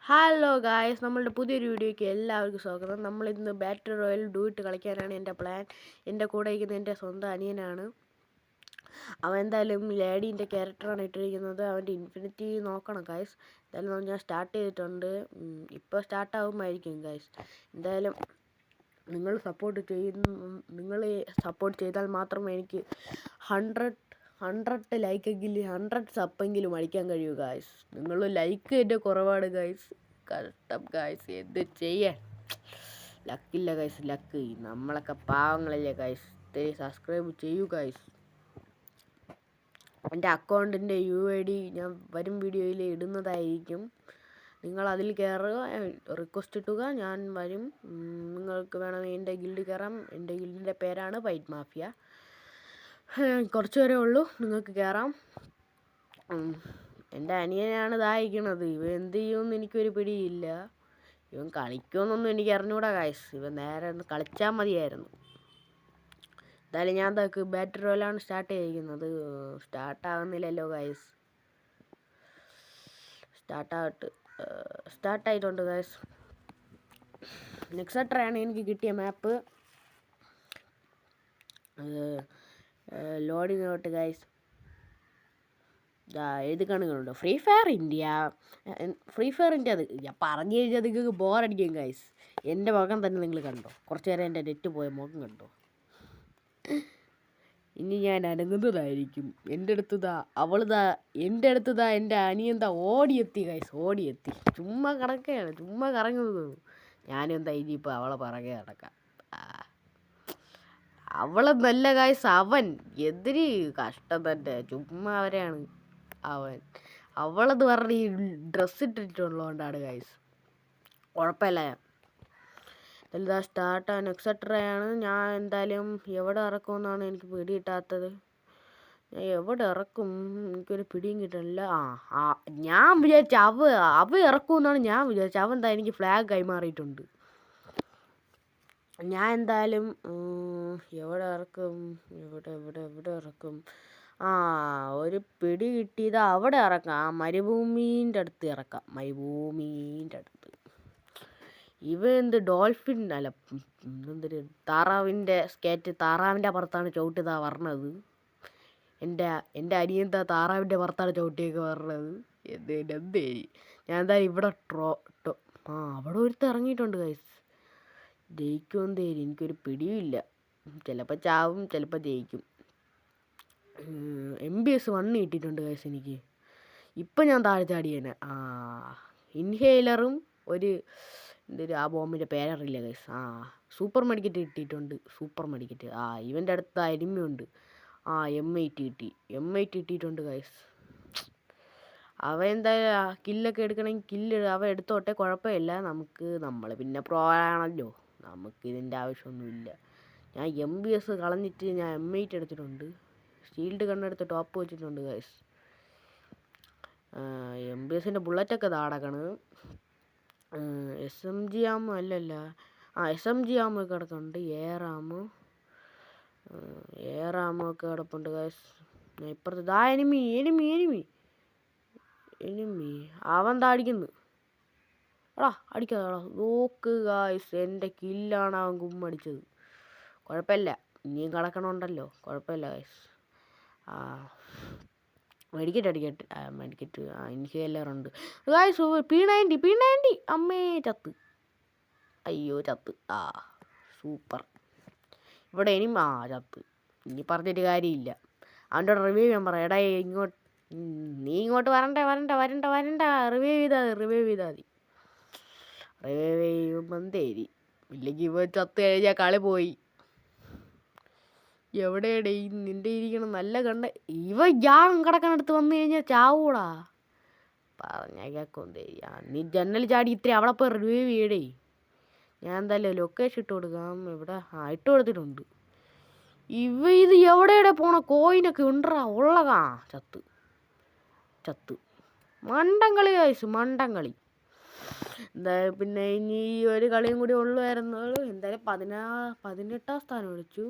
Hello guys, നമ്മളുടെ പുതിയൊരു വീഡിയോയ്ക്ക് എല്ലാവർക്കും സ്വാഗതം. നമ്മളിന്ന് ബാറ്റിൽ റോയൽ ഡൂ ഇട്ട് കളിക്കാനാണ് എൻ്റെ പ്ലാൻ. എൻ്റെ കൂടെ ഇരിക്കുന്ന എൻ്റെ സ്വന്തം അനിയനാണ്. അവൻ എന്തായാലും ലേഡീൻ്റെ ക്യാരക്ടറാണ് ഇട്ടിരിക്കുന്നത്. അവൻ്റെ ഇൻഫിനിറ്റി നോക്കണം ഗായ്സ്. എന്തായാലും ഞാൻ സ്റ്റാർട്ട് ചെയ്തിട്ടുണ്ട്. ഇപ്പോൾ സ്റ്റാർട്ടാകുമായിരിക്കും ഗായ്സ്. എന്തായാലും നിങ്ങൾ സപ്പോർട്ട് ചെയ്താൽ മാത്രമേ എനിക്ക് 100 ലൈക്കെങ്കിലും 100 സപ്പെങ്കിലും അടിക്കാൻ കഴിയൂ ഗായ്സ്. നിങ്ങൾ ലൈക്ക് എൻ്റെ കുറവാണ് ഗായ്സ്. കഷ്ടം ഗായ്സ്, എന്ത് ചെയ്യാൻ. ലക്കില്ല ഗായ്സ്, ലക്ക്. നമ്മളൊക്കെ പാവങ്ങളല്ലേ ഗായ്സ്. സബ്സ്ക്രൈബ് ചെയ്യൂ ഗായ്സ്. എൻ്റെ അക്കൗണ്ടിൻ്റെ UID ഞാൻ വരും വീഡിയോയിൽ ഇടുന്നതായിരിക്കും. നിങ്ങൾ അതിൽ കയറുക, റിക്വസ്റ്റ് ഇട്ടുക, ഞാൻ വരും. നിങ്ങൾക്ക് വേണമെങ്കിൽ എൻ്റെ ഗിൽഡിൽ കയറാം. എൻ്റെ ഗിൽഡിൻ്റെ പേരാണ് ഫൈറ്റ് മാഫിയ. കുറച്ച് വരെ ഉള്ളൂ, നിങ്ങൾക്ക് കയറാം. എൻ്റെ അനിയനാണ് ഇതായിരിക്കണത്. ഇവൻ എന്ത് ചെയ്യുമെന്ന് എനിക്കൊരു പിടിയില്ല. ഇവൻ കളിക്കുമെന്നൊന്നും എനിക്ക് അറിഞ്ഞൂടാ ഗായ്സ്. ഇവൻ നേരെ ഒന്ന് കളിച്ചാൽ മതിയായിരുന്നു. എന്തായാലും ഞാൻ ബാറ്റിൽ റോയലാണ് സ്റ്റാർട്ട് ചെയ്തിരിക്കുന്നത്. സ്റ്റാർട്ടാകുന്നില്ലല്ലോ ഗായ്സ്. സ്റ്റാർട്ടായിട്ടുണ്ട് ഗായ്സ്. നെക്സട്രയാണ് എനിക്ക് കിട്ടിയ മാപ്പ്. Loading out guys. എഴുതി കാണുന്നുണ്ടോ? Free fire India. അത് ഞാൻ പറഞ്ഞു കഴിഞ്ഞാൽ നിങ്ങൾക്ക് ബോറടിക്കും ഗൈസ്. എൻ്റെ മുഖം തന്നെ നിങ്ങൾ കണ്ടോ? കുറച്ച് നേരം എൻ്റെ നെറ്റ് പോയ മുഖം കണ്ടോ? ഇനി ഞാൻ അനങ്ങുന്നതായിരിക്കും. എൻ്റെ അടുത്തതാ എൻ്റെ അനിയന്താ ഓടിയെത്തി ഗൈസ്, ഓടിയെത്തി. ചുമ്മാ കിടക്കുകയാണ്, ചുമ്മാ കറങ്ങുന്നത്. ഞാനെന്താ ഇനിയിപ്പോൾ അവളെ പറകെ നടക്കാം. അവളെ നല്ല ഗായ്സ്. അവൻ എതിരി കഷ്ടം തന്നെ, ചുമ്മാ അവരെയാണ് അവളെന്ന് പറഞ്ഞ ഈ ഡ്രസ്സ് ഇട്ടിട്ടുള്ളതുകൊണ്ടാണ് ഗായ്സ്. കുഴപ്പമില്ല. എന്താ സ്റ്റാർട്ടാണ് എക്സെട്രയാണ്. ഞാൻ എന്തായാലും എവിടെ ഇറക്കുമെന്നാണ് എനിക്ക് പിടി കിട്ടാത്തത്. ഞാൻ എവിടെ ഇറക്കും എനിക്കൊരു പിടിയും കിട്ടണില്ല. ഞാൻ വിചാരിച്ച അവ ഇറക്കുമെന്നാണ് ഞാൻ വിചാരിച്ചത്. അവൻ എന്താ എനിക്ക് ഫ്ലാഗ് കൈമാറിയിട്ടുണ്ട്. ഞാൻ എന്തായാലും എവിടെ ഇറക്കും? ഒരു പിടി കിട്ടിയത് അവിടെ ഇറക്കാം. മരുഭൂമീൻ്റെ അടുത്ത് ഇറക്കാം. മരുഭൂമീൻ്റെ അടുത്ത്. ഇവ എന്ത് ഡോൾഫിൻ അല്ല, എന്തൊരു താറാവിൻ്റെ സ്കേറ്റ്, താറാവിൻ്റെ പുറത്താണ് ചവിട്ടിതാ പറഞ്ഞത്. എൻ്റെ അനിയന്താ താറാവിൻ്റെ പുറത്താണ് ചവിട്ടിയൊക്കെ പറഞ്ഞത്. എന്തേരി ഞാൻ എന്തായാലും ഇവിടെ അവിടെ ഒരുത്ത് ഇറങ്ങിയിട്ടുണ്ട് ഗൈസ്. ജയിക്കുമെന്തേരി എനിക്കൊരു പിടിയുമില്ല. ചിലപ്പോൾ ചാവും, ചിലപ്പോൾ ജയിക്കും. MBS 1 കിട്ടിയിട്ടുണ്ട് ഗൈസ് എനിക്ക്. ഇപ്പം ഞാൻ താഴെ ചാടിയേനെ. ഇൻഹേലറും എന്തൊരു ആ ബോംബിൻ്റെ പേരറിയില്ല ഗൈസ്. സൂപ്പർ മെഡിക്കറ്റ് കിട്ടിയിട്ടുണ്ട്. സൂപ്പർ മെഡിക്കറ്റ്. ഇവൻ്റെ അടുത്ത് അരിമയുണ്ട്. M8 കിട്ടി. M8 കിട്ടിയിട്ടുണ്ട് ഗൈസ്. അവ എന്തായാലും കില്ലൊക്കെ എടുക്കണമെങ്കിൽ അവ എടുത്തോട്ടെ, കുഴപ്പമില്ല. നമ്മൾ പിന്നെ പ്രോ ആണല്ലോ, നമുക്കിതിൻ്റെ ആവശ്യമൊന്നുമില്ല. ഞാൻ MBS കളഞ്ഞിട്ട് ഞാൻ M8 എടുത്തിട്ടുണ്ട്. ഷീൽഡ് കണ്ണെടുത്ത് ടോപ്പ് വെച്ചിട്ടുണ്ട് ഗൈസ്. MBSൻ്റെ ബുള്ളറ്റൊക്കെ താടക്കാണ്. SMG ആമോ അല്ലല്ല, SMG ആമോ ഒക്കെ കിടക്കുന്നുണ്ട്. എയർ ആമോ ഒക്കെ കിടപ്പുണ്ട് ഗൈസ്. ഇപ്പുറത്ത് എനിമി അവൻ താടിക്കുന്നു. അടിക്കാതാ നോക്ക് ഗായ്സ്. എൻ്റെ കില്ലാണ് അവൻ കുമ്മടിച്ചത്. കുഴപ്പമില്ല, ഇനിയും കിടക്കണമുണ്ടല്ലോ, കുഴപ്പമില്ല ഗൈസ്. മെഡിക്കറ്റ് ഇൻഹേലറുണ്ട് ഗായ്സ്. P90 അമ്മേ ചത്ത്. അയ്യോ ചത്ത്. സൂപ്പർ. ഇവിടെ ഇനിയും ചത്ത്. ഇനി പറഞ്ഞിട്ട് കാര്യമില്ല. അവൻ്റെ റിവ്യൂ ഞാൻ പറയാം. എടാ നീ ഇങ്ങോട്ട് വരണ്ട. റിവ്യൂ ചെയ്താൽ മതി. റിവൈവ് ചെയ്യുമ്പം തേരി. ഇല്ലെങ്കിൽ ഇവ ചത്ത് കഴിഞ്ഞാൽ കളി പോയി. എവിടെയാണ് നിൻ്റെ ഇരിക്കണം? നല്ല ഞാൻ കിടക്കണടുത്ത് വന്നു കഴിഞ്ഞാൽ ചാവൂടാ. പറഞ്ഞാൽ കേൾക്കും തേരി. നീ ജനൽ ചാടി ഇത്ര അവിടെ പോയി റിവൈവ് ചെയ്യടേ. ഞാൻ എന്തായാലും ലൊക്കേഷൻ ഇട്ട് കൊടുക്കാം. ഇവിടെ ഇട്ട് കൊടുത്തിട്ടുണ്ട്. ഇത് എവിടെയുടെ പോണ? കോയിനൊക്കെ ഉണ്ടാ ഉള്ളതാ. ചത്ത് മണ്ടംകളി കായ്സ്, മണ്ടംകളി. എന്തായാലും പിന്നെ ഇനി ഒരു കളിയും കൂടി ഉള്ളുമായിരുന്നു. എന്തായാലും 18ാം സ്ഥാനം വിളിച്ചു.